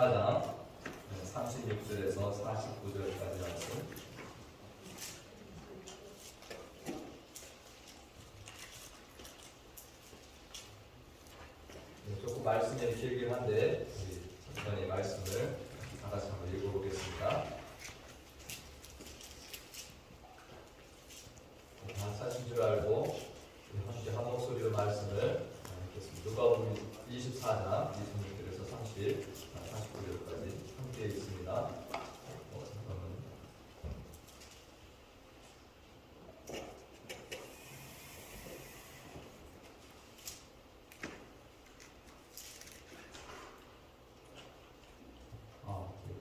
24장 36절에서 49절까지 말씀. 조금 말씀이 길긴 한데 천천히 말씀을 다 같이 한번 읽어보겠습니다. 다 사신 줄 알고 함께 한 목소리로 말씀을 읽겠습니다. 누가복음 24장 26절에서 49절까지 함께 읽습니다.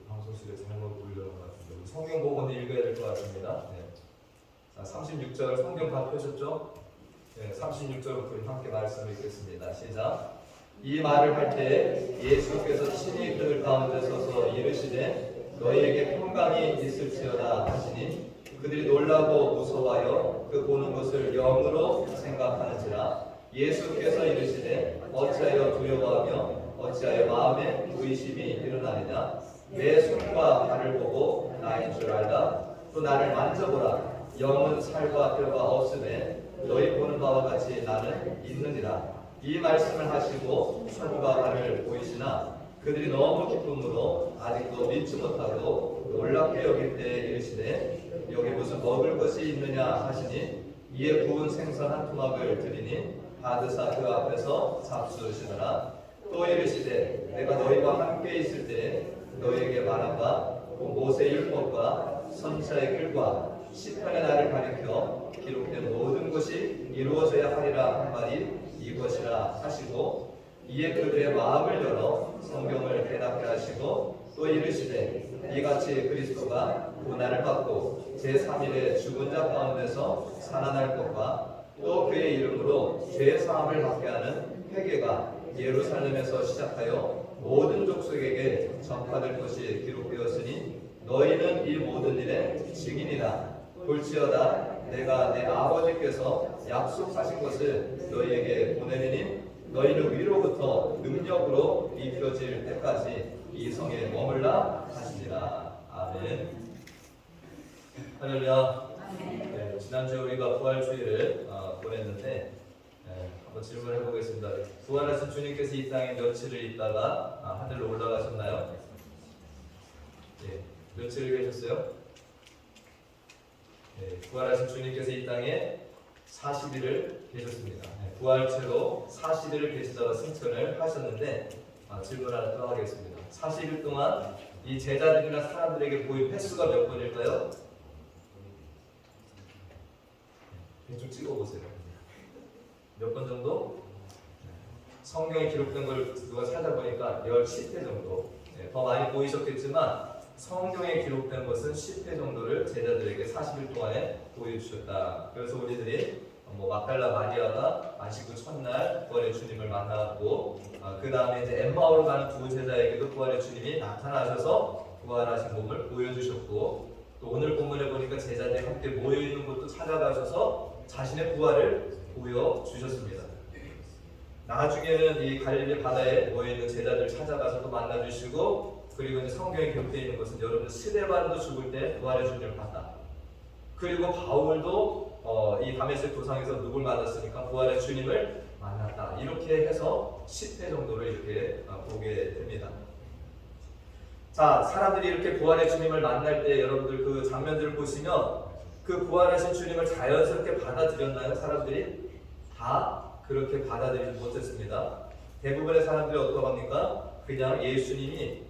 방송실에 잘못 올려놓은 것 같은데 우리 성경 보고 읽어야 될 것 같습니다. 네. 자, 36절 성경 다 펴셨죠? 네, 36절부터 함께 말씀을 읽겠습니다. 시작. 이 말을 할 때 예수께서 친히 그들 가운데 서서 이르시되 너희에게 평강이 있을지어다 하시니 그들이 놀라고 무서워하여 그 보는 것을 영으로 생각하는지라. 예수께서 이르시되 어찌하여 두려워하며 어찌하여 마음에 의심이 일어나느냐. 내 손과 발을 보고 나인 줄 알라. 또 나를 만져보라. 영은 살과 뼈가 없으매 너희 보는 바와 같이 나는 있느니라. 이 말씀을 하시고 손과 발을 보이시나 그들이 너무 기쁨으로 아직도 믿지 못하고 놀랍게 여길 때 이르시되 여기 무슨 먹을 것이 있느냐 하시니 이에 구운 생선 한 토막을 드리니 받으사 그 앞에서 잡수시더라. 또 이르시되 내가 너희와 함께 있을 때 너희에게 말한 바 모세의 율법과 선지자의 글과 시편의 나를 가리켜 기록된 모든 것이 이루어져야 하리라 한 말이 이것이라 하시고 이에 그들의 마음을 열어 성경을 깨닫게 하시고 또 이르시되 이같이 그리스도가 고난을 받고 제3일에 죽은 자 가운데서 살아날 것과 또 그의 이름으로 죄 사함을 받게 하는 회개가 예루살렘에서 시작하여 모든 족속에게 전파될 것이 기록되었으니 너희는 이 모든 일의 증인이라. 볼지어다 내가 내 아버지께서 약속하신 것을 너희에게 보내리니 너희는 위로부터 능력으로 입혀질 때까지 이 성에 머물라 하시니라. 아멘. 할렐루야. 네, 지난주에 우리가 부활주일을 보냈는데 한번 질문해 보겠습니다. 부활하신 주님께서 이 땅에 며칠을 있다가 하늘로 올라가셨나요? 네, 며칠을 계셨어요? 네, 부활하신 주님께서 이 땅에 40일을 계셨습니다. 네, 부활체로 40일을 계시다가 승천을 하셨는데 질문 하나 더 하겠습니다. 40일 동안 이 제자들이나 사람들에게 보인 횟수가 몇 번일까요? 좀 찍어보세요. 몇 번 정도? 성경에 기록된 걸 누가 찾아보니까 10회 정도. 네, 더 많이 보이셨겠지만 성경에 기록된 것은 10회 정도를 제자들에게 40일 동안에 보여주셨다. 그래서 우리들이 막달라 마리아가 안식구 첫날 부활의 주님을 만나고 그 다음에 이제 엠마오로 가는 두 제자에게도 부활의 주님이 나타나셔서 부활하신 몸을 보여주셨고 또 오늘 본문에 보니까 제자들이 함께 모여있는 곳도 찾아가셔서 자신의 부활을 보여주셨습니다. 나중에는 이 갈릴리 바다에 모여있는 제자들 찾아가서도 만나주시고 그리고 이제 성경에 기록되어 있는 것은 여러분 스데반도 죽을 때 부활의 주님을 봤다. 그리고 바울도 이 다메섹 도상에서 누굴 만났으니까 부활의 주님을 만났다. 이렇게 해서 10회 정도를 이렇게 보게 됩니다. 자, 사람들이 이렇게 부활의 주님을 만날 때 여러분들 그 장면들을 보시면 그 부활하신 주님을 자연스럽게 받아들였나요? 사람들이 다 그렇게 받아들이지 못했습니다. 대부분의 사람들이 어떻게 합니까? 그냥 예수님이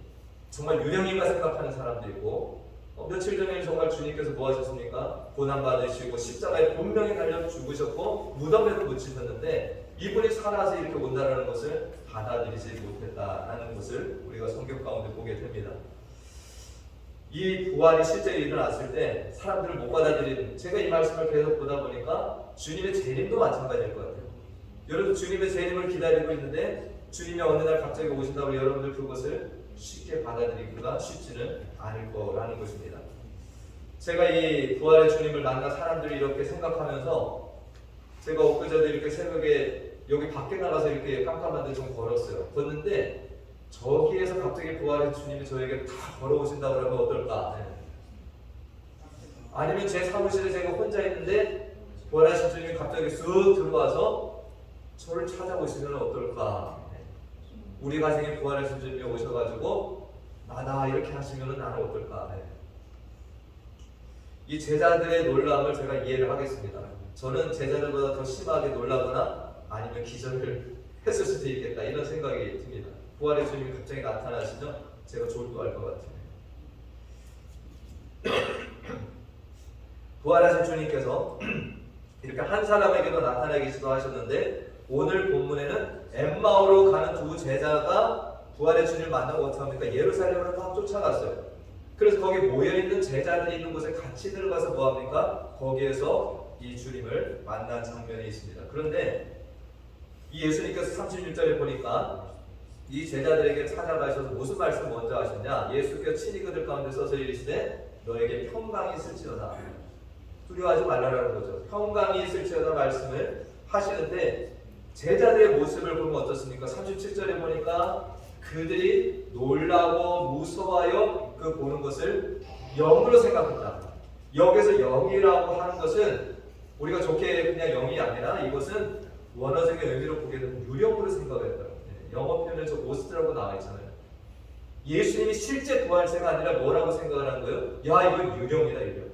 정말 유령인가 생각하는 사람도 있고 며칠 전에 정말 주님께서 뭐 하셨습니까? 고난받으시고 십자가에 본명에 달려 죽으셨고 무덤에도 묻히셨는데 이분이 살아서 이렇게 온다는 것을 받아들이지 못했다는 것을 우리가 성경 가운데 보게 됩니다. 이 부활이 실제 일어났을 때 사람들을 못 받아들이는, 제가 이 말씀을 계속 보다 보니까 주님의 재림도 마찬가지일 것 같아요. 여러분 주님의 재림을 기다리고 있는데 주님이 어느 날 갑자기 오신다고 여러분들 그것을 쉽게 받아들이기가 쉽지는 않을 거라는 것입니다. 제가 이 부활의 주님을 만난 사람들이 이렇게 생각하면서 제가 엊그제도 이렇게 새벽에 여기 밖에 나가서 이렇게 깜깜한데 좀 걸었어요. 걷는데 저기에서 갑자기 부활의 주님이 저에게 다 걸어오신다 그러면 어떨까? 네. 아니면 제 사무실에 제가 혼자 있는데 부활하신 주님이 갑자기 쑥 들어와서 저를 찾아오시면 어떨까? 네. 우리 가정에 부활하신 주님이 오셔가지고 나 이렇게 하시면 나는 어떨까? 네. 이 제자들의 놀람을 제가 이해를 하겠습니다. 저는 제자들보다 더 심하게 놀라거나 아니면 기절을 했을 수도 있겠다 이런 생각이 듭니다. 부활의 주님이 갑자기 나타나시면 제가 졸도할 것 같아요. 부활하신 주님께서 이렇게 한 사람에게도 나타나기 시도하셨는데 오늘 본문에는 엠마오로 가는 두 제자가 부활의 주님을 만나고 어떻게 합니까? 예루살렘으로 막 쫓아갔어요. 그래서 거기 모여있는 제자들이 있는 곳에 같이 들어가서 뭐합니까? 거기에서 이 주님을 만난 장면이 있습니다. 그런데 이 예수님께서 31절에 보니까 이 제자들에게 찾아가셔서 무슨 말씀 먼저 하셨냐? 예수께서 친히 그들 가운데 서서 이르시되 너에게 평강이 있을지어다. 두려워하지 말라라는 거죠. 평강이 있을지어다 말씀을 하시는데 제자들의 모습을 보면 어떻습니까? 37절에 보니까 그들이 놀라고 무서워하여 그 보는 것을 영으로 생각한다. 여기서 영이라고 하는 것은 우리가 좋게 그냥 영이 아니라 이것은 원어적인 의미로 보게 되면 유령으로 생각했다. 영어 표현에 저 고스트라고 나와 있잖아요. 예수님이 실제 부활체가 아니라 뭐라고 생각을 한 거예요? 야, 이건 유령이다, 유령.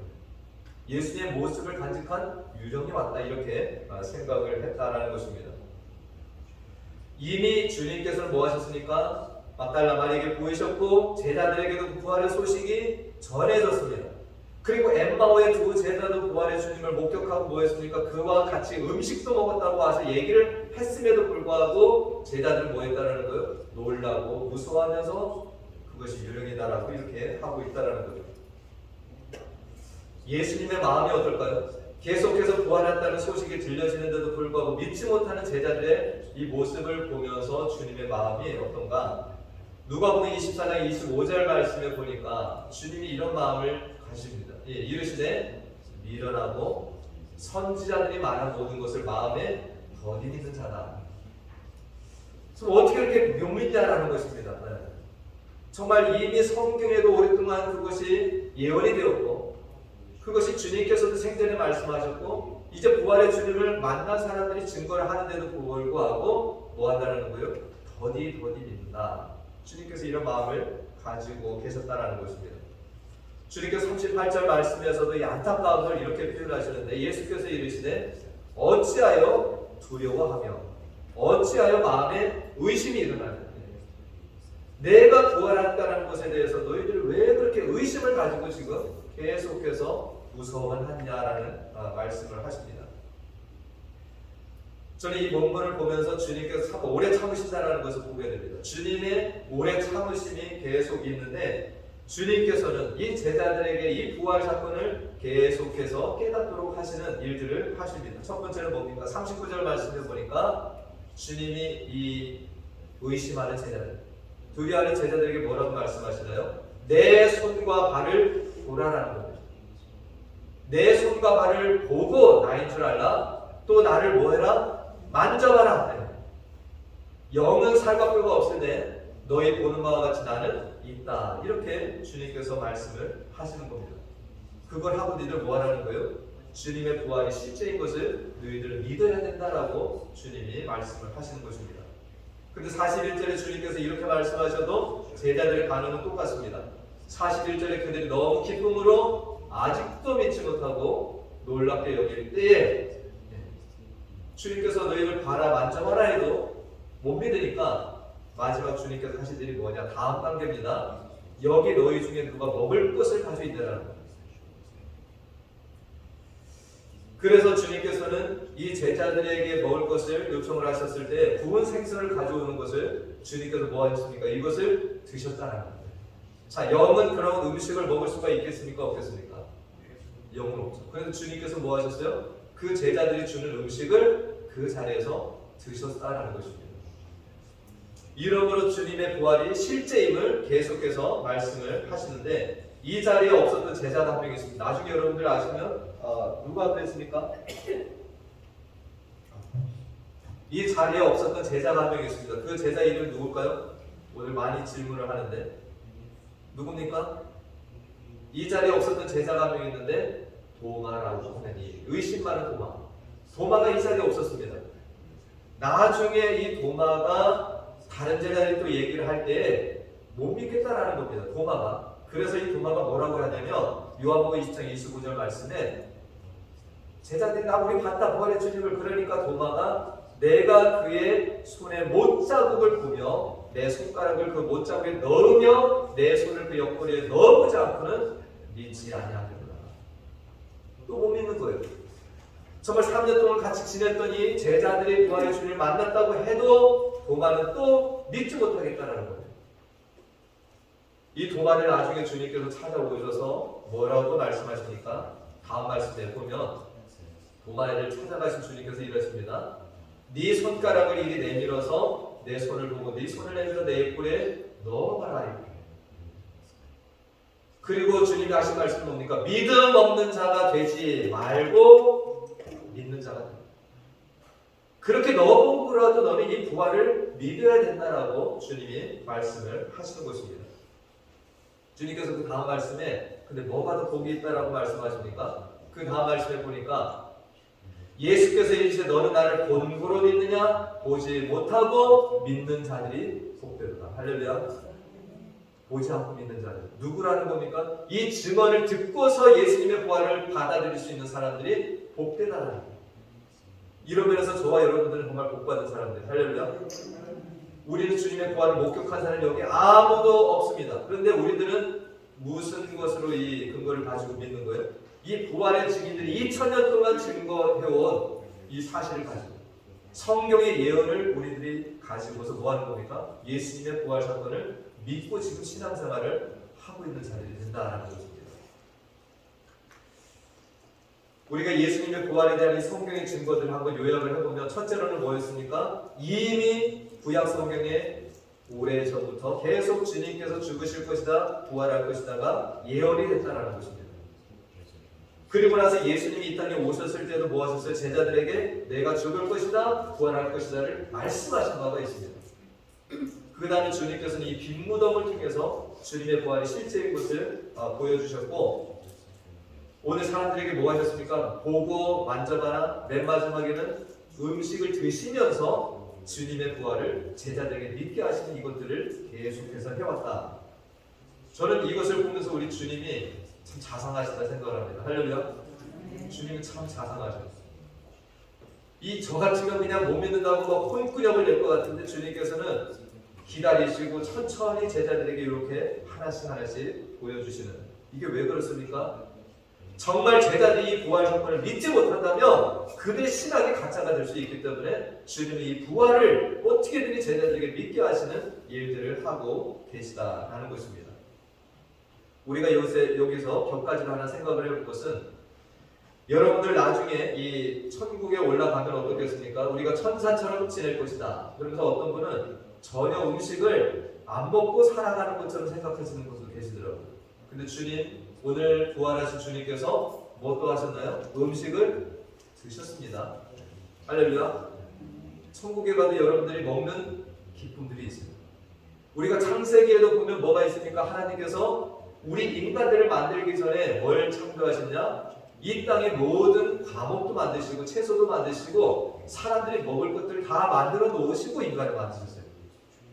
예수님의 모습을 간직한 유령이 왔다, 이렇게 생각을 했다라는 것입니다. 이미 주님께서는 뭐 하셨습니까? 막달라 마리에게 보이셨고 제자들에게도 부활의 소식이 전해졌습니다. 그리고 엠마오의 두 제자도 부활의 주님을 목격하고 뭐 했습니까? 그와 같이 음식도 먹었다고 와서 얘기를 했음에도 불구하고 제자들은 뭐 했다라는 거예요? 놀라고 무서워하면서 그것이 유령이다라고 이렇게 하고 있다라는 거예요. 예수님의 마음이 어떨까요? 계속해서 부활했다는 소식이 들려지는데도 불구하고 믿지 못하는 제자들의 이 모습을 보면서 주님의 마음이 어떤가? 누가복음 24장 25절 말씀에 보니까 주님이 이런 마음을 가십니다. 이르시되 미련하고 선지자들이 말한 모든 것을 마음에 더디 있는 자다. 그럼 어떻게 이렇게 못 믿냐라는 것입니다. 정말 이미 성경에도 오랫동안 그것이 예언이 되었고 그것이 주님께서도 생전에 말씀하셨고 이제 부활의 주님을 만난 사람들이 증거를 하는데도 불구하고 뭐 한다는 거예요? 더디 믿는다. 주님께서 이런 마음을 가지고 계셨다는 것입니다. 주님께서 38절 말씀에서도 이 안타까움을 이렇게 표현하시는데 예수께서 이르시되 어찌하여 두려워하며 어찌하여 마음에 의심이 일어나느냐. 내가 부활했다는 것에 대해서 너희들이 왜 그렇게 의심을 가지고 지금 계속해서 무서워하냐라는 말씀을 하십니다. 저는 이 본문을 보면서 주님께서 오래 참으신다는 것을 보게 됩니다. 주님의 오래 참으심이 계속 있는데 주님께서는 이 제자들에게 이 부활 사건을 계속해서 깨닫도록 하시는 일들을 하십니다. 첫 번째는 뭡니까? 39절 말씀에 보니까 주님이 이 의심하는 제자들, 두려워하는 제자들에게 뭐라고 말씀하시나요? 내 손과 발을 보라라는 겁니다. 내 손과 발을 보고 나인 줄 알라. 또 나를 뭐해라? 만져봐라. 영은 살과 뼈가 없으되 너희 보는 바와 같이 나는 있다. 이렇게 주님께서 말씀을 하시는 겁니다. 그걸 하고 너희들 뭐 하라는 거예요? 주님의 부활이 실제인 것을 너희들 믿어야 된다라고 주님이 말씀을 하시는 것입니다. 근데 41절에 주님께서 이렇게 말씀하셔도 제자들의 반응은 똑같습니다. 41절에 그들이 너무 기쁨으로 아직도 믿지 못하고 놀랍게 여길 때에 주님께서 너희를 봐라 만져봐라 해도 못 믿으니까 마지막 주님께서 하신 일이 뭐냐? 다음 단계입니다. 여기 너희 중에 누가 먹을 것을 가지고 있느라는 거예요. 그래서 주님께서는 이 제자들에게 먹을 것을 요청을 하셨을 때 구운 생선을 가져오는 것을 주님께서 뭐 하셨습니까? 이것을 드셨다는 거예요. 자, 영은 그런 음식을 먹을 수가 있겠습니까? 없겠습니까? 영은 없죠. 그래서 주님께서 뭐 하셨어요? 그 제자들이 주는 음식을 그 자리에서 드셨다라는 것입니다. 이러므로 주님의 부활이 실제임을 계속해서 말씀을 하시는데 이 자리에 없었던 제자가 한 명 있습니다. 나중에 여러분들 아시면 누가 그랬습니까? 이 자리에 없었던 제자가 한 명 있습니다. 그 제자 이름이 누굴까요? 오늘 많이 질문을 하는데 누굽니까? 이 자리에 없었던 제자가 한 명 있는데 도마라고 하는 이 의심 많은 도마. 도마가 이 자리에 없었습니다. 나중에 이 도마가 다른 제자들이 또 얘기를 할 때 못 믿겠다라는 겁니다. 도마가. 그래서 이 도마가 뭐라고 하냐면 요한복음 20장 29절 말씀에 제자들이 나 우리 봤다 부활의 주님을. 그러니까 도마가 내가 그의 손에 못자국을 보며 내 손가락을 그 못자국에 넣으며 내 손을 그 옆구리에 넣어보지 않고는 믿지 아니하겠구나. 또 못 믿는 거예요. 정말 3년 동안 같이 지냈더니 제자들이 부활의 주님을 만났다고 해도 도마는 또 믿지 못하겠다라는 거예요. 이 도마를 나중에 주님께서 찾아오셔서 뭐라고 말씀하십니까? 다음 말씀에 보면 도마를 찾아가신 주님께서 이러십니다. 네 손가락을 이리 내밀어서 내 손을 보고 네 손을 내밀어 내 옆구리에 넣어봐라. 그리고 주님이 하신 말씀은 뭡니까? 믿음 없는 자가 되지 말고 믿는 자가 된다. 그렇게 넣어보고라도 너는 이 부활을 믿어야 된다라고 주님이 말씀을 하시는 것입니다. 주님께서 그 다음 말씀에 근데 뭐가 더 복이 있다라고 말씀하십니까? 그 다음 말씀에 보니까 예수께서 이르시되 너는 나를 본고로 믿느냐? 보지 못하고 믿는 자들이 복되도다. 할렐루야. 보지 않고 믿는 자들. 누구라는 겁니까? 이 증언을 듣고서 예수님의 부활을 받아들일 수 있는 사람들이 복되다는 거예요. 이러면서 저와 여러분들은 정말 복받은 사람들. 할렐루야. 우리는 주님의 부활을 목격한 사람이 여기 아무도 없습니다. 그런데 우리들은 무슨 것으로 이 근거를 가지고 믿는 거예요? 이 부활의 증인들이 2000년 동안 증거해온 이 사실을 가지고 성경의 예언을 우리들이 가지고서 뭐 하는 겁니까? 예수님의 부활 사건을 믿고 지금 신앙생활을 하고 있는 자들이 된다는 것입니다. 우리가 예수님의 부활에 대한 이 성경의 증거들을 한번 요약을 해보면 첫째로는 뭐였습니까? 이미 구약 성경에 오래전부터 계속 주님께서 죽으실 것이다, 부활할 것이다가 예언이 됐다는 것입니다. 그리고 나서 예수님이 이 땅에 오셨을 때도 뭐 하셨어요? 제자들에게 내가 죽을 것이다, 부활할 것이다를 말씀하신 바가 있습니다. 그 다음에 주님께서는 이 빈무덤을 통해서 주님의 부활이 실제인 것을 보여주셨고 오늘 사람들에게 뭐 하셨습니까? 보고 만져봐라. 맨 마지막에는 음식을 드시면서 주님의 부활을 제자들에게 믿게 하시는 이것들을 계속해서 해왔다. 저는 이것을 보면서 우리 주님이 참 자상하시다 생각을 합니다. 할렐루야. 주님은 참 자상하셔. 저 같으면 그냥 못 믿는다고 막 혼꾸녕을 낼 것 같은데 주님께서는 기다리시고 천천히 제자들에게 이렇게 하나씩 보여주시는 이게 왜 그렇습니까? 정말 제자들이 이 부활 사건을 믿지 못한다면 그들의 신앙이 가짜가 될 수 있기 때문에 주님이 이 부활을 어떻게든 제자들에게 믿게 하시는 일들을 하고 계시다라는 것입니다. 우리가 여기서 몇 가지를 하나 생각을 해볼 것은 여러분들 나중에 이 천국에 올라가면 어떻겠습니까? 우리가 천사처럼 지낼 것이다. 그러면서 어떤 분은 전혀 음식을 안 먹고 살아가는 것처럼 생각하시는 분도 계시더라고요. 근데 주님, 오늘 부활하신 주님께서 뭐 하셨나요? 음식을 드셨습니다. 할렐루야. 천국에 가도 여러분들이 먹는 기쁨들이 있습니다. 우리가 창세기에도 보면 뭐가 있습니까? 하나님께서 우리 인간들을 만들기 전에 뭘 창조하셨냐? 이 땅의 모든 과목도 만드시고 채소도 만드시고 사람들이 먹을 것들을 다 만들어 놓으시고 인간을 만드셨어요.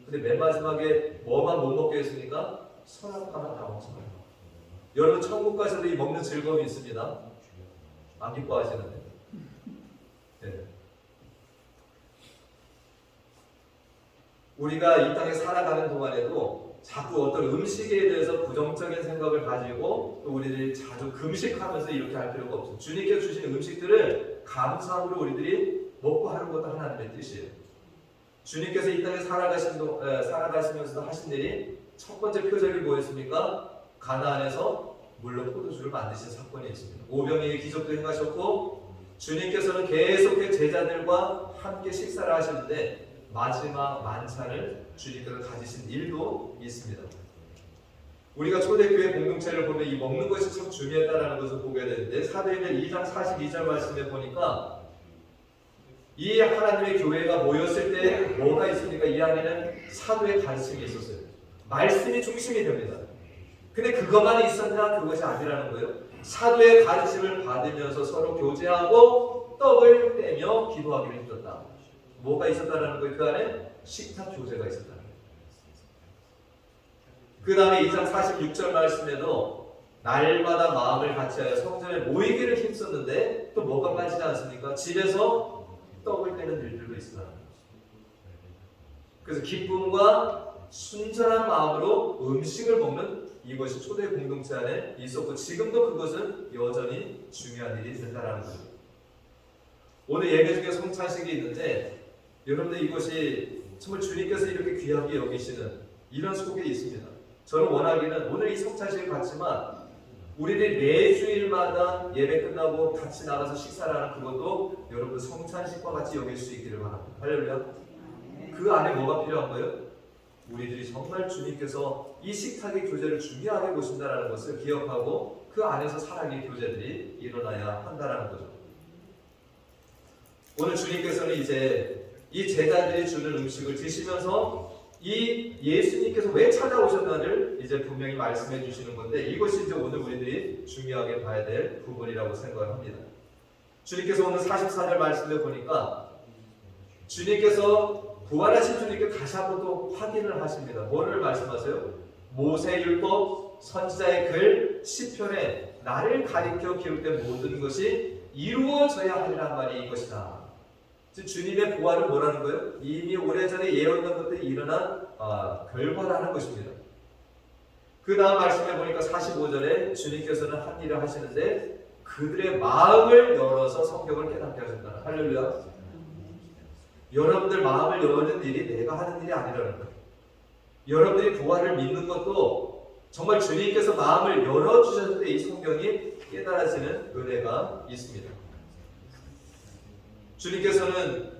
근데 맨 마지막에 뭐만 못 먹게 했습니까? 선악과만 다 먹잖아요. 여러분 천국 가셔도 이 먹는 즐거움이 있습니다. 안 기뻐하시는데. 네. 우리가 이 땅에 살아가는 동안에도 자꾸 어떤 음식에 대해서 부정적인 생각을 가지고 또 우리들이 자주 금식하면서 이렇게 할 필요가 없어요. 주님께 주신 음식들을 감사함으로 우리들이 먹고 하는 것도 하나님의 뜻이에요. 주님께서 이 땅에 살아가시면서도 하신 일이 첫 번째 표적이 뭐였습니까? 가나안에서 물로 포도주를 만드신 사건이 있습니다. 오병이의 기적도 행하셨고 주님께서는 계속해 제자들과 함께 식사를 하시는데 마지막 만찬을 주님께서 가지신 일도 있습니다. 우리가 초대교회 공동체를 보면 이 먹는 것이 참 중요하다는 것을 보게 되는데 사도행전 2장 42절 말씀에 보니까 이 하나님의 교회가 모였을 때 뭐가 있습니까? 이 안에는 사도의 가르침이 있었어요. 말씀이 중심이 됩니다. 근데 그것만 있었냐? 그것이 아니라는 거예요. 사도의 가르침을 받으면서 서로 교제하고 떡을 떼며 기도하기를 힘들었다. 뭐가 있었다라는 거예요? 그 안에 식탁 교제가 있었다. 그 다음에 2장 46절 말씀에도 날마다 마음을 같이하여 성전에 모이기를 힘썼는데 또 뭐가 빠지지 않습니까? 집에서 떡을 떼는 일들도 있었다. 그래서 기쁨과 순전한 마음으로 음식을 먹는 이것이 초대 공동체 안에 있었고 지금도 그것은 여전히 중요한 일이 된다는 거죠. 오늘 예배 중에 성찬식이 있는데 여러분들 이것이 정말 주님께서 이렇게 귀하게 여기시는 이런 속에 있습니다. 저는 원하기는 오늘 이 성찬식을 갖지만 우리들이 매주일마다 예배 끝나고 같이 나가서 식사를 하는 그것도 여러분 성찬식과 같이 여길 수 있기를 바랍니다. 할렐루야. 그 안에 뭐가 필요한 거예요? 우리들이 정말 주님께서 이 식탁의 교제를 중요하게 보신다는 것을 기억하고 그 안에서 사랑의 교제들이 일어나야 한다는 거죠. 오늘 주님께서는 이제 이 제자들이 주는 음식을 드시면서 이 예수님께서 왜 찾아오셨나를 이제 분명히 말씀해 주시는 건데 이것이 이제 오늘 우리들이 중요하게 봐야 될 부분이라고 생각을 합니다. 주님께서 오늘 44절 말씀을 보니까 주님께서 부활하신 주님께 다시 한번 또 확인을 하십니다. 뭐를 말씀하세요? 모세율법, 선지자의 글, 시편에 나를 가리켜 기록된 모든 것이 이루어져야 하리란 말이 이것이다. 즉 주님의 부활은 뭐라는 거예요? 이미 오래전에 예언된 것들이 일어난 결과라는 것입니다. 그 다음 말씀해 보니까 45절에 주님께서는 한 일을 하시는데 그들의 마음을 열어서 성경을 깨닫게 하셨다. 할렐루야. 여러분들 마음을 여는 일이 내가 하는 일이 아니라는 거예요. 여러분들이 부활을 믿는 것도 정말 주님께서 마음을 열어주셨을 때 이 성경이 깨달아지는 은혜가 있습니다. 주님께서는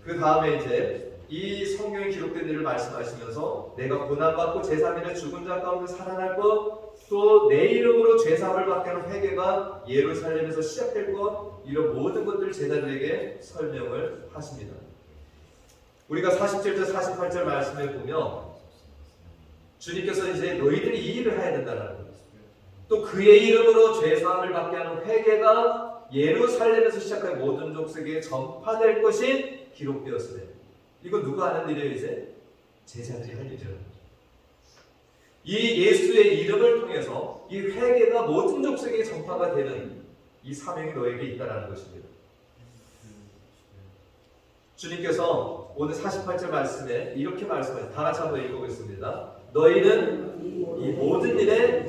그 다음에 이제 이 성경에 기록된 일을 말씀하시면서 내가 고난받고 제3일에 죽은 자 가운데 살아날 것, 또 내 이름으로 죄사함을 받게 하는 회개가 예루살렘에서 시작될 것, 이런 모든 것들을 제자들에게 설명을 하십니다. 우리가 47절 48절 말씀을 보면 주님께서 이제 너희들이 이 일을 해야 된다는 거예요. 또 그의 이름으로 죄사함을 받게 하는 회개가 예루살렘에서 시작한 모든 족속에 전파될 것이 기록되었으되 이거 누가 하는 일이에요? 이제 제자들이 할 일이에요. 이 예수의 이름을 통해서 이 회개가 모든 족속에 전파가 되는 이 사명이 너에게 있다는 것입니다. 주님께서 오늘 48절 말씀에 이렇게 말씀하세요. 다 같이 한번 읽어보겠습니다. 너희는 이 모든 일의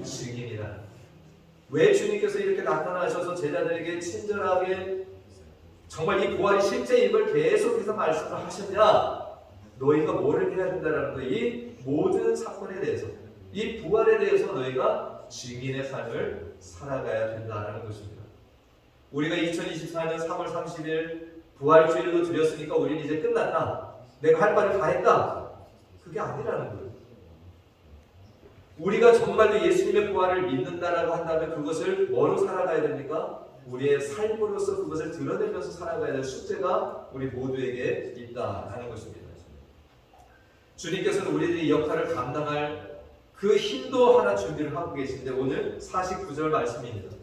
증인이라. 왜 주님께서 이렇게 나타나셔서 제자들에게 친절하게 정말 이 부활이 실제임을 계속해서 말씀을 하셨냐? 너희가 뭐를 해야 된다는 거예요? 이 모든 사건에 대해서, 이 부활에 대해서 너희가 증인의 삶을 살아가야 된다는 것입니다. 우리가 2024년 3월 30일 부활주일로 드렸으니까 우리는 이제 끝났다. 내가 할 바를 다 했다. 그게 아니라는 거예요. 우리가 정말로 예수님의 부활을 믿는다라고 한다면 그것을 뭐로 살아가야 됩니까? 우리의 삶으로서 그것을 드러내면서 살아가야 될 숙제가 우리 모두에게 있다라는 것입니다. 주님께서는 우리들이 역할을 감당할 그 힘도 하나 준비를 하고 계신데 오늘 49절 말씀입니다.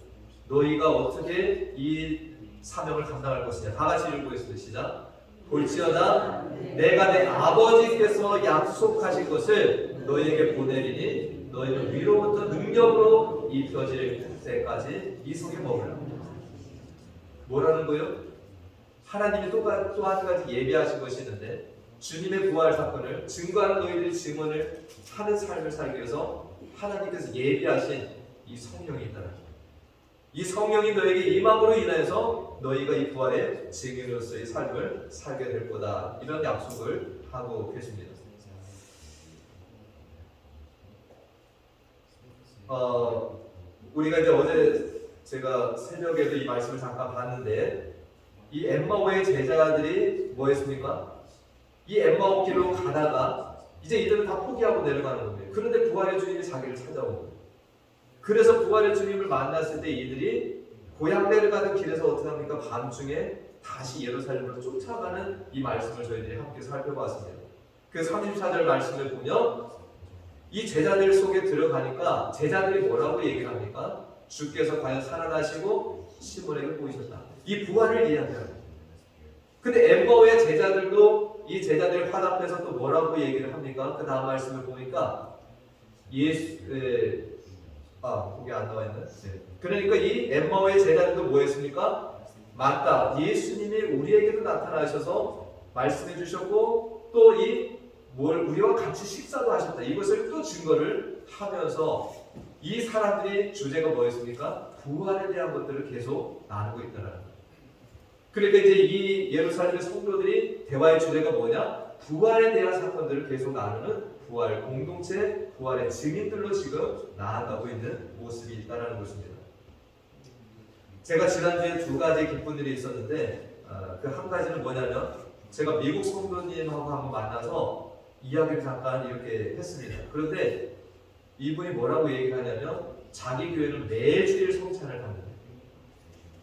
너희가 어떻게 이 사명을 감당할 것이냐. 다 같이 읽어보겠습니다. 시작. 볼지어다 내가 내 아버지께서 약속하신 것을 너희에게 보내리니 너희는 위로부터 능력으로 입혀질 때까지 이 속에 머물라. 뭐라는 거예요? 하나님이 또 한 가지 예비하신 것이 있는데 주님의 부활 사건을 증거하는 너희들이 증언을 하는 삶을 살기 위해서 하나님께서 예비하신 이 성령이 있다는 거예요. 이 성령이 너에게 임함으로 인해서 너희가 이 부활의 증인으로서의 삶을 살게 될 거다. 이런 약속을 하고 계십니다. 우리가 이제 어제 제가 새벽에도 이 말씀을 잠깐 봤는데 이 엠마오의 제자들이 뭐 했습니까? 이 엠마오 길로 가다가 이제 이들은 다 포기하고 내려가는 겁니다. 그런데 부활의 주님이 자기를 찾아온 거예요. 그래서 부활의 주님을 만났을 때 이들이 고향 내려가는 길에서 어떻게 합니까? 밤중에 다시 예루살렘으로 쫓아가는 이 말씀을 저희들이 함께 살펴봤습니다. 그 34절 말씀을 보면 이 제자들 속에 들어가니까 제자들이 뭐라고 얘기를 합니까? 주께서 과연 살아나시고 시몬에게 보이셨다. 이 부활을 이야기합니다. 근데 엠버의 제자들도 이 제자들 화답해서 또 뭐라고 얘기를 합니까? 그 다음 말씀을 보니까 거기 안 나와 있네. 그러니까 이 엠마오의 제자들도 뭐 했습니까? 맞다. 예수님이 우리에게도 나타나셔서 말씀해 주셨고 또 우리와 같이 식사도 하셨다. 이것을 또 증거를 하면서 이 사람들이 주제가 뭐였습니까? 부활에 대한 것들을 계속 나누고 있다는 거예요. 그러니까 이제 이 예루살렘의 성도들이 대화의 주제가 뭐냐? 부활에 대한 사건들을 계속 나누는 부활 공동체, 부활의 증인들로 지금 나아가고 있는 모습이 있다는 것입니다. 제가 지난주에 두 가지 기쁜 일이 있었는데 그 한 가지는 뭐냐면 제가 미국 성도님하고 한번 만나서 이야기를 잠깐 이렇게 했습니다. 그런데 이분이 뭐라고 얘기를 하냐면 자기 교회는 매주일 성찬을 하는데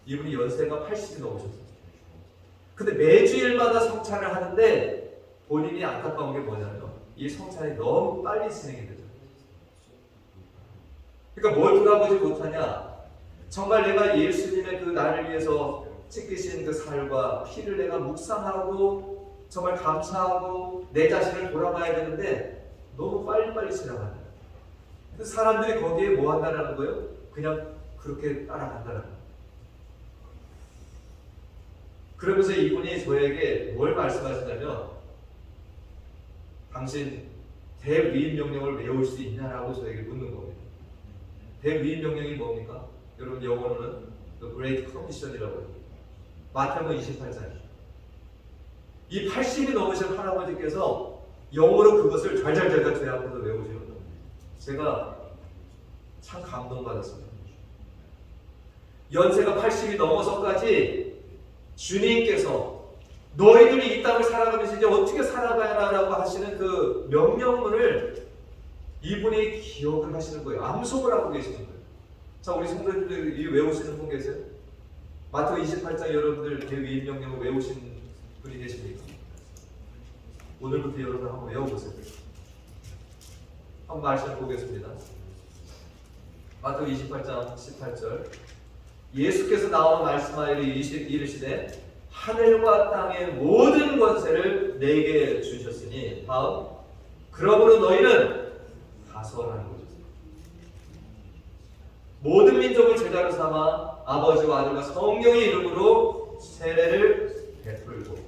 이분이 연세가 80이 넘으셨어요. 근데 매주일마다 성찬을 하는데 본인이 안타까운 게 뭐냐면 이 성찬이 너무 빨리 진행이 되죠. 그러니까 뭘 돌아보지 못하냐? 정말 내가 예수님의 그 나를 위해서 찢기신 그 살과 피를 내가 묵상하고 정말 감사하고 내 자신을 돌아봐야 되는데 너무 빨리빨리 지나간다. 근데 사람들이 거기에 뭐 한다는 거예요? 그냥 그렇게 따라간다는 거예요. 그러면서 이분이 저에게 뭘 말씀하시냐면 당신 대위임 명령을 외울 수 있냐라고 저에게 묻는 겁니다. 대위임 명령이 뭡니까? 여러분 영어로는 The Great Commission이라고 해요. 마태복음 28장. 이 80이 넘으신 할아버지께서 영어로 그것을 잘잘잘잘 제 앞에서 외우시는 겁니다. 제가 참 감동받았습니다. 연세가 80이 넘어서까지 주님께서 너희들이 이 땅을 살아가면서 이제 어떻게 살아가야라고 하시는 그 명령문을 이분이 기억을 하시는 거예요. 암송을 하고 계시는 거예요. 자, 우리 성도님들 외우시는 분 계세요? 마태복음 28장 여러분들 대위임 명령을 외우신 분이 계십니까? 오늘부터 여러분 한번 외워보세요. 한번 말씀 보겠습니다. 마태복음 28장 18절 예수께서 나와 말씀하여 이르시되 하늘과 땅의 모든 권세를 내게 주셨으니 다음 그러므로 너희는 가서라는 거죠. 모든 민족을 제자로 삼아 아버지와 아들과 성령의 이름으로 세례를 베풀고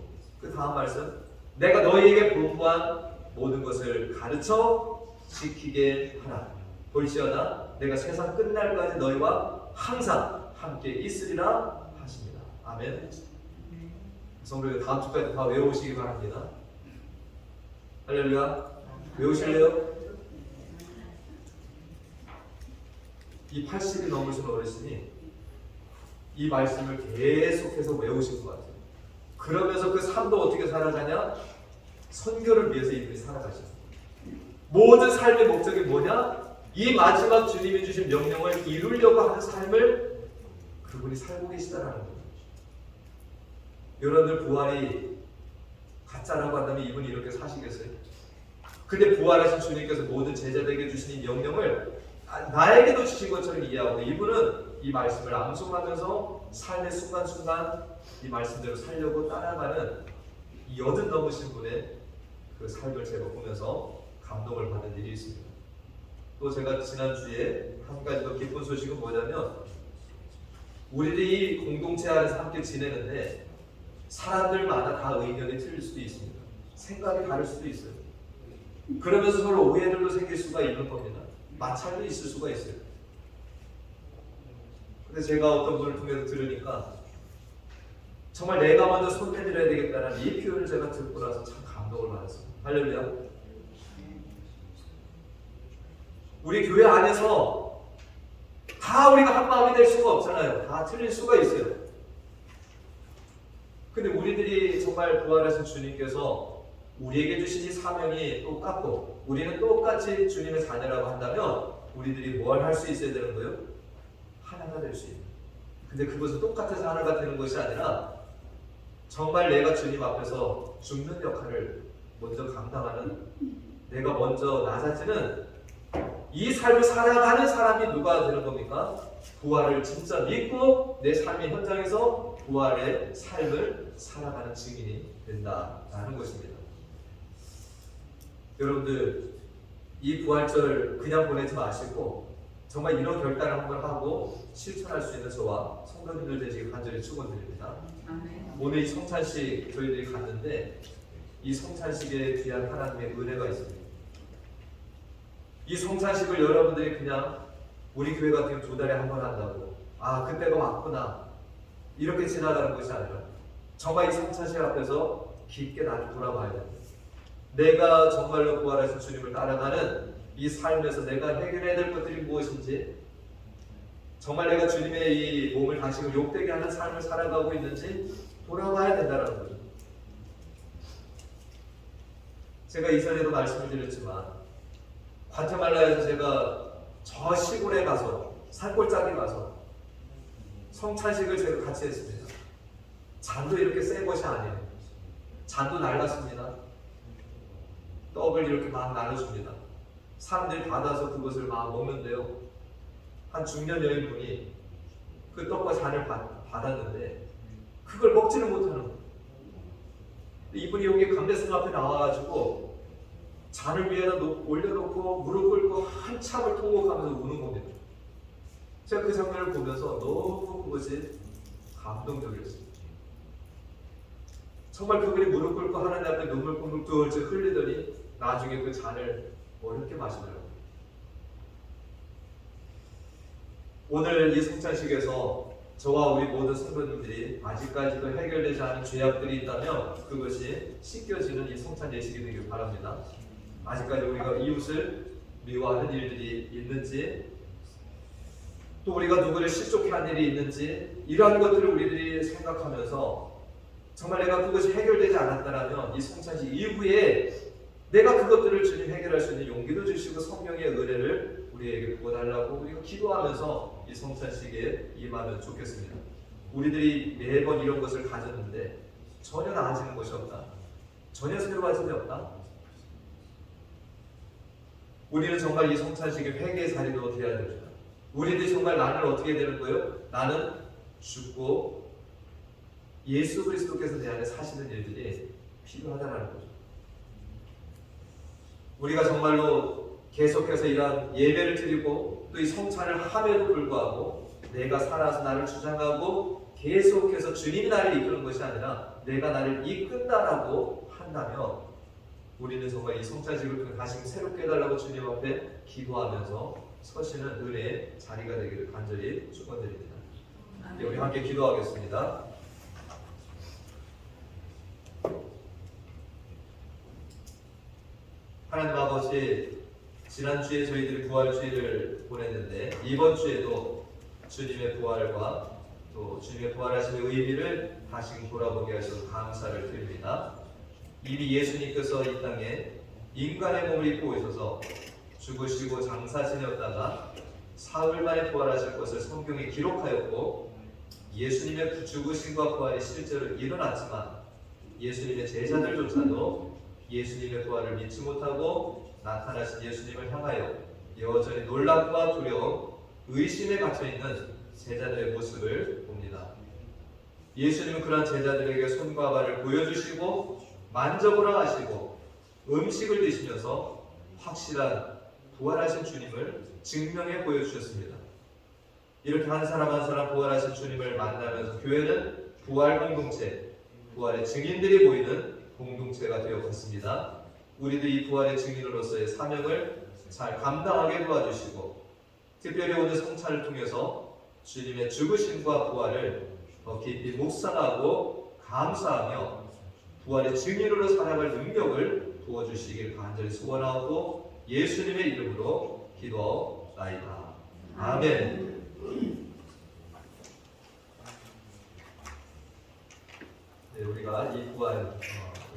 그 다음 말씀 내가 너희에게 분부한 모든 것을 가르쳐 지키게 하라. 볼지어다 내가 세상 끝날까지 너희와 항상 함께 있으리라 하십니다. 아멘. 성도들 다음 주까지 다 외우시기 바랍니다. 할렐루야. 외우실래요? 이 80이 넘으신 어르신이 이 말씀을 계속해서 외우신 것 같아요. 그러면서 그 삶도 어떻게 살아가냐? 선교를 위해서 이분이 살아가셨어요. 모든 삶의 목적이 뭐냐? 이 마지막 주님이 주신 명령을 이루려고 하는 삶을 그분이 살고 계시다라는 거예요. 여러분들 부활이 가짜라고 한다면 이분이 이렇게 사시겠어요? 근데 부활하신 주님께서 모든 제자들에게 주신 이 명령을 나에게도 주신 것처럼 이해하고 이분은 이 말씀을 암송하면서 삶의 순간순간 이 말씀대로 살려고 따라가는 이 80 넘으신 분의 그 삶을 제가 보면서 감동을 받은 일이 있습니다. 또 제가 지난주에 한 가지 더 기쁜 소식은 뭐냐면 우리들이 이 공동체 안에서 함께 지내는데 사람들마다 다 의견이 틀릴 수도 있습니다. 생각이 다를 수도 있어요. 그러면서 서로 오해들도 생길 수가 있는 겁니다. 마찰도 있을 수가 있어요. 근데 제가 어떤 분을 통해서 들으니까 정말 내가 먼저 손 내밀어야 되겠다는 이 표현을 제가 듣고 나서 참 감동을 받았어요. 할렐루야. 우리 교회 안에서 다 우리가 한 마음이 될 수가 없잖아요. 다 틀릴 수가 있어요. 근데 우리들이 정말 부활하신 주님께서 우리에게 주신 이 사명이 똑같고 우리는 똑같이 주님의 자녀라고 한다면 우리들이 뭘 할 수 있어야 되는 거예요? 1가 될 수 있는. 근데 그것은 똑같아서 1가 되는 것이 아니라 정말 내가 주님 앞에서 죽는 역할을 먼저 감당하는, 내가 먼저 낮아지는 이 삶을 살아가는 사람이 누가 되는 겁니까? 부활을 진짜 믿고 내 삶의 현장에서 부활의 삶을 살아가는 증인이 된다라는 것입니다. 여러분들, 이 부활절 그냥 보내지 마시고 정말 이런 결단을 한번 하고 실천할 수 있는 저와 성도님들 되시길 간절히 축원드립니다. 오늘 이 성찬식 저희들이 갔는데 이 성찬식에 귀한 하나님의 은혜가 있습니다. 이 성찬식을 여러분들이 그냥 우리 교회 같은 경우 2달에 한 번 한다고 그때가 왔구나 이렇게 지나가는 것이 아니라 정말 이 성찬식 앞에서 깊게 나를 돌아봐야 됩니다. 내가 정말로 부활하신 주님을 따라가는 이 삶에서 내가 해결해야 될 것들이 무엇인지, 정말 내가 주님의 이 몸을 다시금 욕되게 하는 삶을 살아가고 있는지 돌아봐야 된다는 거죠. 제가 이전에도 말씀을 드렸지만 과테말라에서 제가 저 시골에 가서 산골짜기 가서 성찬식을 제가 같이 했습니다. 잔도 이렇게 센 것이 아니에요. 잔도 낡았습니다. 떡을 이렇게 막 나눠줍니다. 사람들이 받아서 그것을 막 먹는데요. 한 중년 여인분이 그 떡과 잔을 받았는데 그걸 먹지는 못하는 거예요. 이분이 여기 감대성 앞에 나와가지고 잔을 위에다 올려놓고 무릎 꿇고 한참을 통곡하면서 우는 겁니다. 제가 그 장면을 보면서 너무 그것이 감동적이었습니다. 정말 그분이 무릎 꿇고 하나님 앞에 눈물 꿀꿀 흘리더니 나중에 그 잔을 어렵게 마시더라고요. 오늘 이 성찬식에서 저와 우리 모든 성도님들이 아직까지도 해결되지 않은 죄악들이 있다면 그것이 씻겨지는 이 성찬 예식이 되길 바랍니다. 아직까지 우리가 이웃을 미워하는 일들이 있는지, 또 우리가 누구를 실족해 한 일이 있는지, 이러한 것들을 우리들이 생각하면서 정말 내가 그것이 해결되지 않았다면 이 성찬식 이후에 내가 그것들을 주님 해결할 수 있는 용기도 주시고 성령의 은혜를 우리에게 부어달라고 우리가 기도하면서 이 성찬식에 임하면 좋겠습니다. 우리들이 매번 이런 것을 가졌는데 전혀 나아지는 것이 없다. 전혀 새로워짐이 없다. 우리는 정말 이 성찬식의 회개의 자리도 되어야 됩니다. 우리들이 정말 나는 어떻게 되는 거예요? 나는 죽고 예수 그리스도께서 내 안에 사시는 일들이 필요하다는 거죠. 우리가 정말로 계속해서 이러한 예배를 드리고 또 이 성찬을 함에도 불구하고 내가 살아서 나를 주장하고 계속해서 주님이 나를 이끄는 것이 아니라 내가 나를 이끈다라고 한다면 우리는 정말 이 성찬식을 통해 다시 새롭게 해달라고 주님 앞에 기도하면서 서시는 은혜의 자리가 되기를 간절히 축원드립니다. 우리 함께 기도하겠습니다. 하나님 아버지, 지난주에 저희들이 부활주의를 보냈는데 이번 주에도 주님의 부활과 또 주님의 부활하심의 의미를 다시 돌아보게 하셔서 감사를 드립니다. 이미 예수님께서 이 땅에 인간의 몸을 입고 오셔서 죽으시고 장사 지냈다가 사흘 만에 부활하실 것을 성경에 기록하였고 예수님의 죽으심과 부활이 실제로 일어났지만 예수님의 제자들조차도 예수님의 부활을 믿지 못하고 나타나신 예수님을 향하여 여전히 놀람과 두려움, 의심에 갇혀있는 제자들의 모습을 봅니다. 예수님은 그러한 제자들에게 손과 발을 보여주시고 만져보라 하시고 음식을 드시면서 확실한 부활하신 주님을 증명해 보여주셨습니다. 이렇게 한 사람 한 사람 부활하신 주님을 만나면서 교회는 부활 공동체, 부활의 증인들이 보이는 공동체가 되어갔습니다. 우리도 이 부활의 증인으로서의 사명을 잘 감당하게 도와주시고 특별히 오늘 성찬을 통해서 주님의 죽으심과 부활을 더 깊이 묵상하고 감사하며 부활의 증인으로 살아갈 능력을 부어주시길 간절히 소원하고 예수님의 이름으로 기도하옵나이다. 아멘. 네, 우리가 이 부활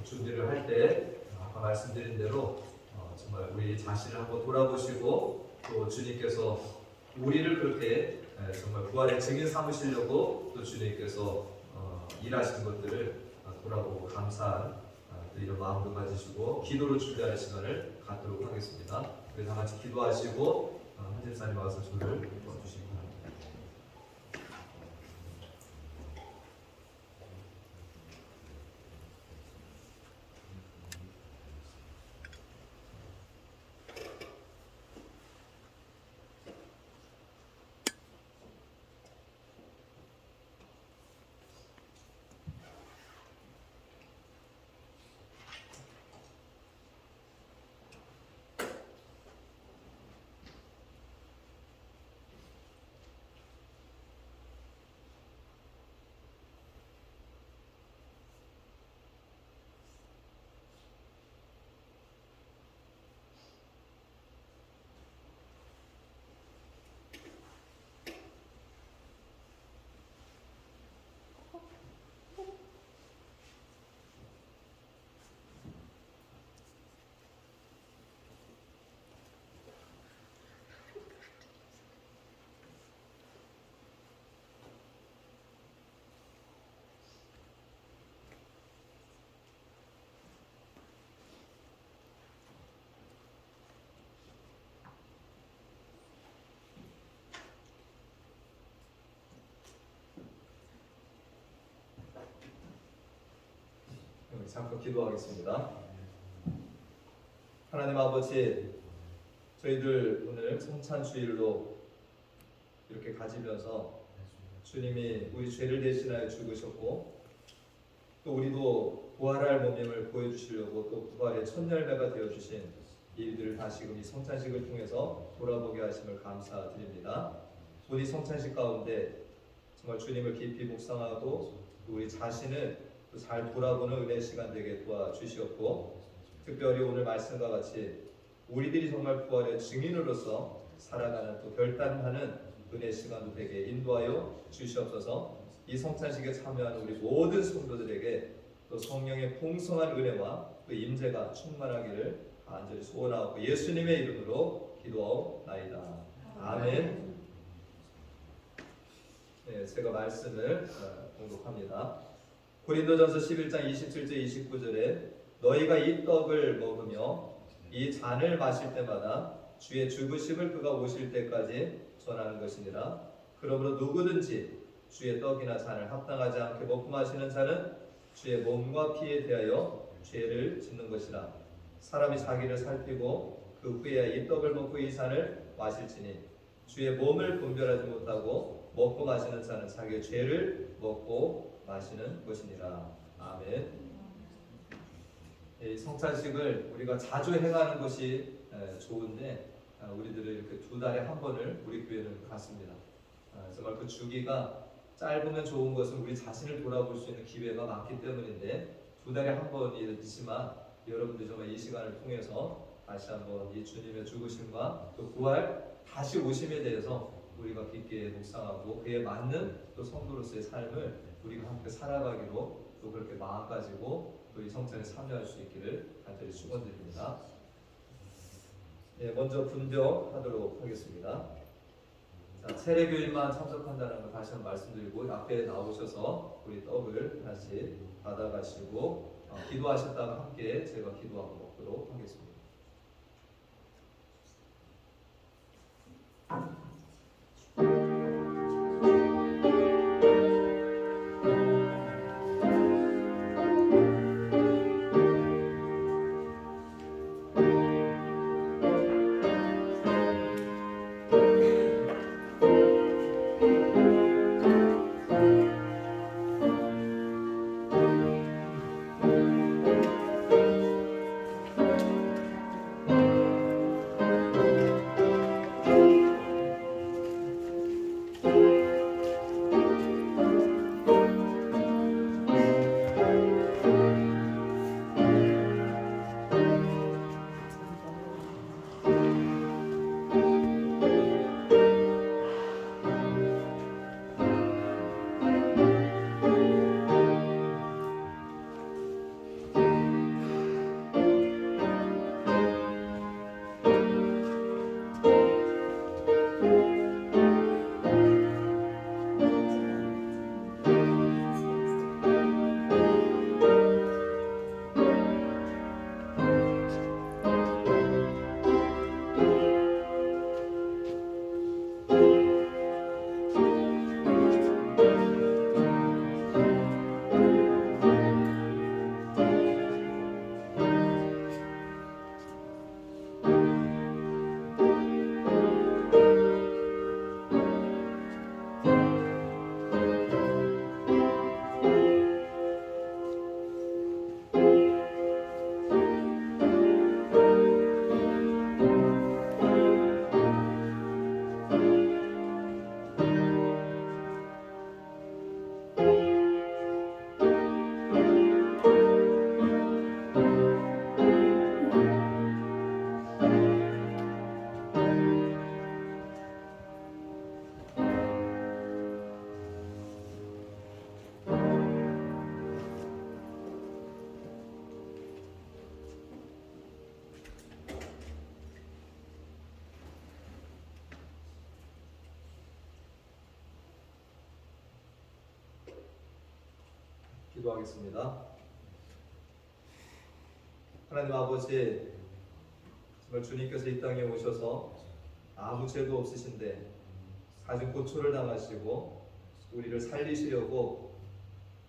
준비를 할 때 아까 말씀드린 대로 정말 우리 자신을 한번 돌아보시고 또 주님께서 우리를 그렇게 정말 부활의 증인 삼으시려고 또 주님께서 일하신 것들을 돌아보고 감사한 이런 마음도 가지시고 기도로 준비하는 시간을 갖도록 하겠습니다. 우리 다 같이 기도하시고 한집사님 와서 저를 도와주시기 바랍니다. 잠깐 기도하겠습니다. 하나님 아버지, 저희들 오늘 성찬주일로 이렇게 가지면서 주님이 우리 죄를 대신하여 죽으셨고 또 우리도 부활할 몸임을 보여주시려고 또 부활의 첫 열매가 되어주신 일들을 다시금 이 성찬식을 통해서 돌아보게 하심을 감사드립니다. 우리 성찬식 가운데 정말 주님을 깊이 묵상하고 우리 자신을 잘 돌아보는 은혜 시간 되게 도와주시었고 특별히 오늘 말씀과 같이 우리들이 정말 부활의 증인으로서 살아가는 또 결단하는 은혜 시간도 되게 인도하여 주시옵소서. 이 성찬식에 참여하는 우리 모든 성도들에게 또 성령의 풍성한 은혜와 그 임재가 충만하기를 간절히 소원하고 예수님의 이름으로 기도하옵나이다. 아멘. 네, 제가 말씀을 공독합니다. 고린도전서 11장 27절 29절에 너희가 이 떡을 먹으며 이 잔을 마실 때마다 주의 죽으심을 그가 오실 때까지 전하는 것이니라. 그러므로 누구든지 주의 떡이나 잔을 합당하지 않게 먹고 마시는 자는 주의 몸과 피에 대하여 죄를 짓는 것이라. 사람이 자기를 살피고 그 후에야 이 떡을 먹고 이 잔을 마실지니 주의 몸을 분별하지 못하고 먹고 마시는 자는 자기의 죄를 먹고 마시는 것이니라. 아멘. 이 성찬식을 우리가 자주 행하는 것이 좋은데 우리들은 이렇게 2달에 한 번을 우리 교회는 갖습니다. 정말 그 주기가 짧으면 좋은 것은 우리 자신을 돌아볼 수 있는 기회가 많기 때문인데 2달에 한 번이지만 여러분들 정말 이 시간을 통해서 다시 한번 이 주님의 죽으심과 또 부활 다시 오심에 대해서 우리가 깊게 묵상하고 그에 맞는 또 성도로서의 삶을 우리가 함께 살아가기로 또 그렇게 마음 가지고 또 이 성찬에 참여할 수 있기를 간절히 축원드립니다. 네, 먼저 분별하도록 하겠습니다. 자, 세례교인만 참석한다는 거 다시 한번 말씀드리고 앞에 나오셔서 우리 떡을 다시 받아가시고 기도하셨다가 함께 제가 기도하고 먹도록 하겠습니다. 기도하겠습니다. 하나님 아버지, 정말 주님께서 이 땅에 오셔서 아무 죄도 없으신데 가진 고초를 당하시고 우리를 살리시려고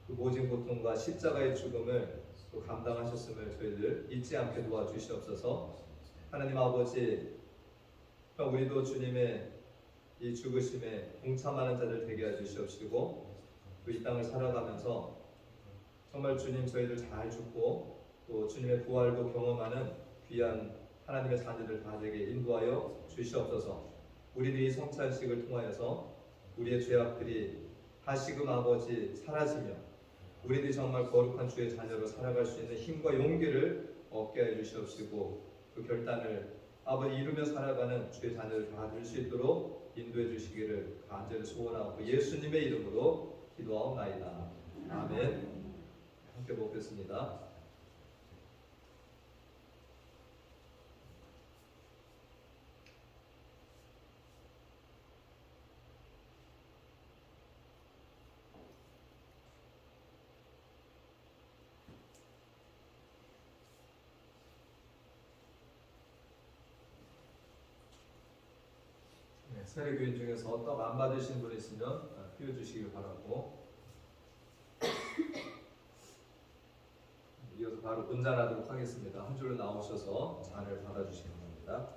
그 모진 고통과 십자가의 죽음을 또 감당하셨음을 저희들 잊지 않게 도와주시옵소서. 하나님 아버지, 우리도 주님의 이 죽으심에 동참하는 자들 되게 해주시옵시고 또 이 땅을 살아가면서 정말 주님 저희들 잘 죽고 또 주님의 부활도 경험하는 귀한 하나님의 자녀들 다 되게 인도하여 주시옵소서. 우리들이 성찬식을 통하여서 우리의 죄악들이 다시금 아버지 사라지며 우리들이 정말 거룩한 주의 자녀로 살아갈 수 있는 힘과 용기를 얻게 해 주시옵시고 그 결단을 아버지 이루며 살아가는 주의 자녀를 다 될 수 있도록 인도해 주시기를 간절히 소원하고 예수님의 이름으로 기도하옵나이다. 아멘. 함께 보겠습니다. 세례교인 중에서 떡 안 받으신 분 있으면 피워주시기 바라고, 이어서 바로 분잔하도록 하겠습니다. 한 줄로 나오셔서 잔을 받아주시기 바랍니다.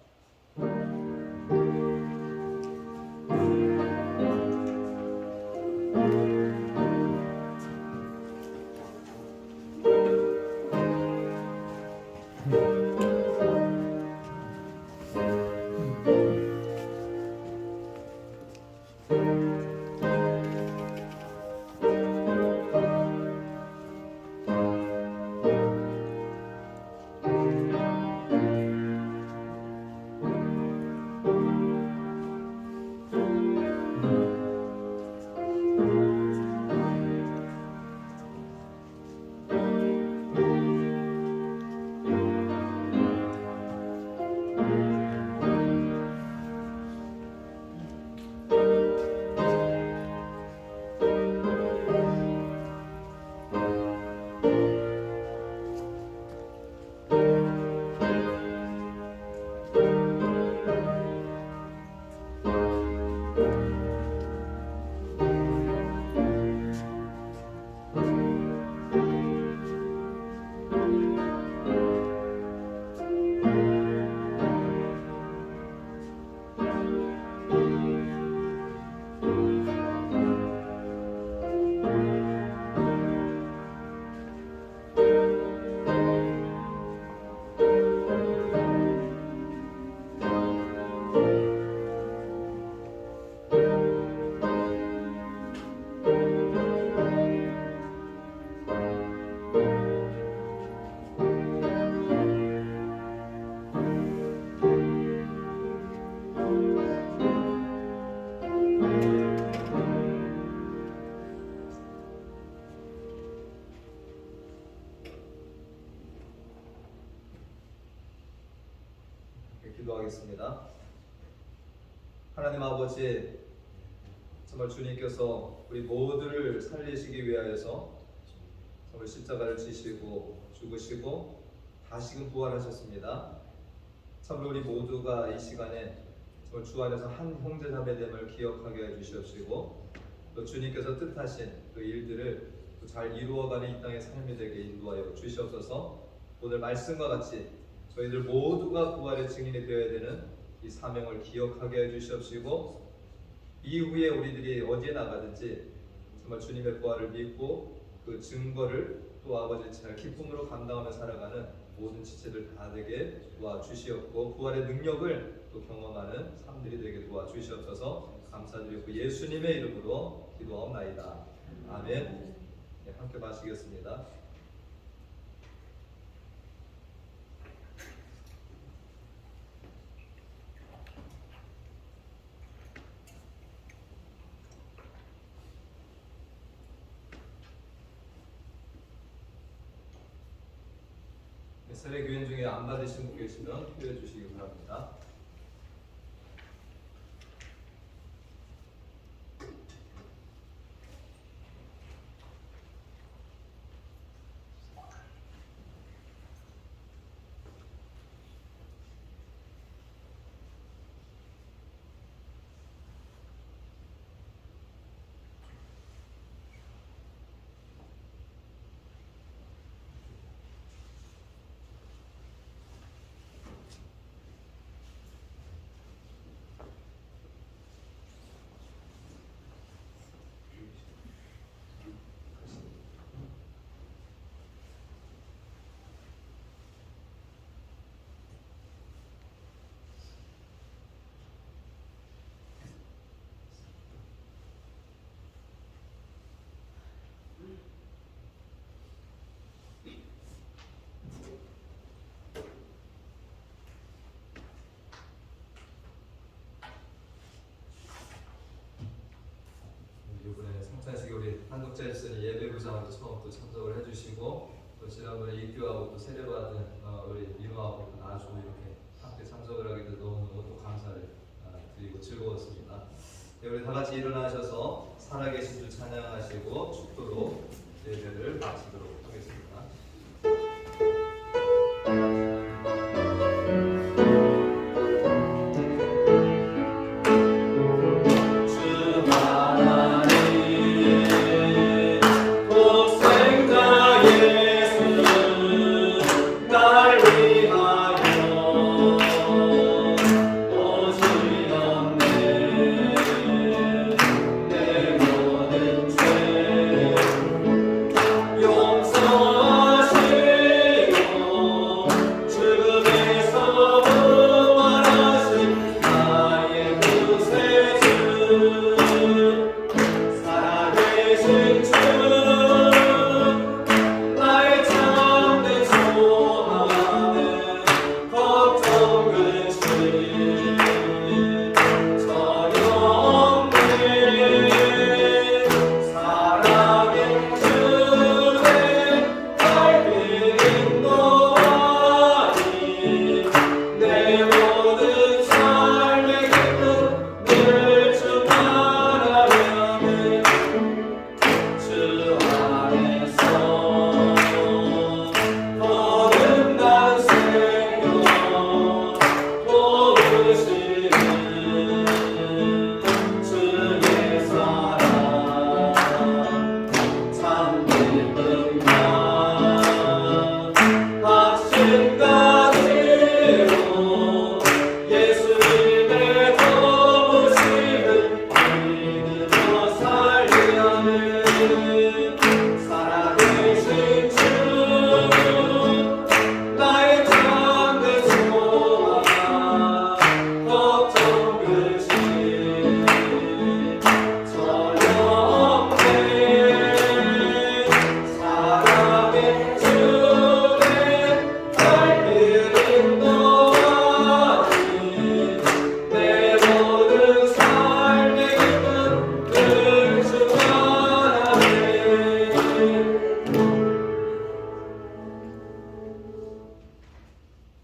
기도하겠습니다. 하나님 아버지, 정말 주님께서 우리 모두를 살리시기 위하여서 정말 십자가를 지시고 죽으시고 다시금 부활하셨습니다. 참으로 우리 모두가 이 시간에 정말 주 안에서 한 형제자매됨을 기억하게 해주시옵시고 또 주님께서 뜻하신 그 일들을 잘 이루어가는 이 땅의 삶이 되게 인도하여 주시옵소서. 오늘 말씀과 같이 저희들 모두가 부활의 증인이 되어야 되는 이 사명을 기억하게 해주시옵시고 이후에 우리들이 어디에 나가든지 정말 주님의 부활을 믿고 그 증거를 또 아버지 잘 기쁨으로 감당하며 살아가는 모든 지체들 다 되게 도와주시옵고 부활의 능력을 또 경험하는 삶들이 되게 도와주시옵소서. 감사드리고 예수님의 이름으로 기도하옵나이다. 아멘. 네, 함께 마시겠습니다. 세례교인 중에 안 받으신 분 계시면 후회해 주시기 바랍니다. 형제였으니 예배부장으로 처음 또 참석을 해주시고 또 지난번에 입교하고 또 세례받은 우리 민호하고 또 나주 이렇게 함께 참석을 하게 돼서 너무너무 또 감사를 드리고 즐거웠습니다. 네, 우리 다 같이 일어나셔서 살아계신 주 찬양하시고 축도로 예배를 마치도록 하겠습니다.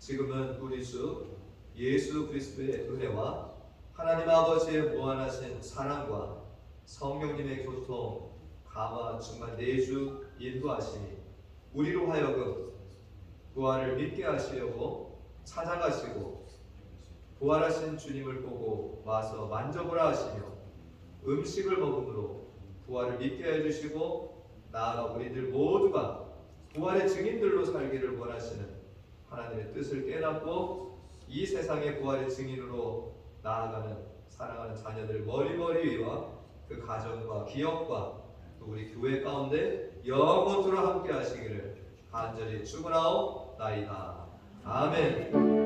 지금은 우리 주 예수 그리스도의 은혜와 하나님 아버지의 무한하신 사랑과 성령님의 교통, 감화, 충만 내주 인도하시니 우리로 하여금 부활을 믿게 하시려고 찾아가시고 부활하신 주님을 보고 와서 만져보라 하시며 음식을 먹음으로 부활을 믿게 해주시고 나아가 우리들 모두가 부활의 증인들로 살기를 원하시는 하나님의 뜻을 깨닫고 이 세상의 부활의 증인으로 나아가는 사랑하는 자녀들 머리머리 위와 그 가정과 기업과 또 우리 교회 가운데 영원토록 함께 하시기를 간절히 축원하옵나이다. 아멘.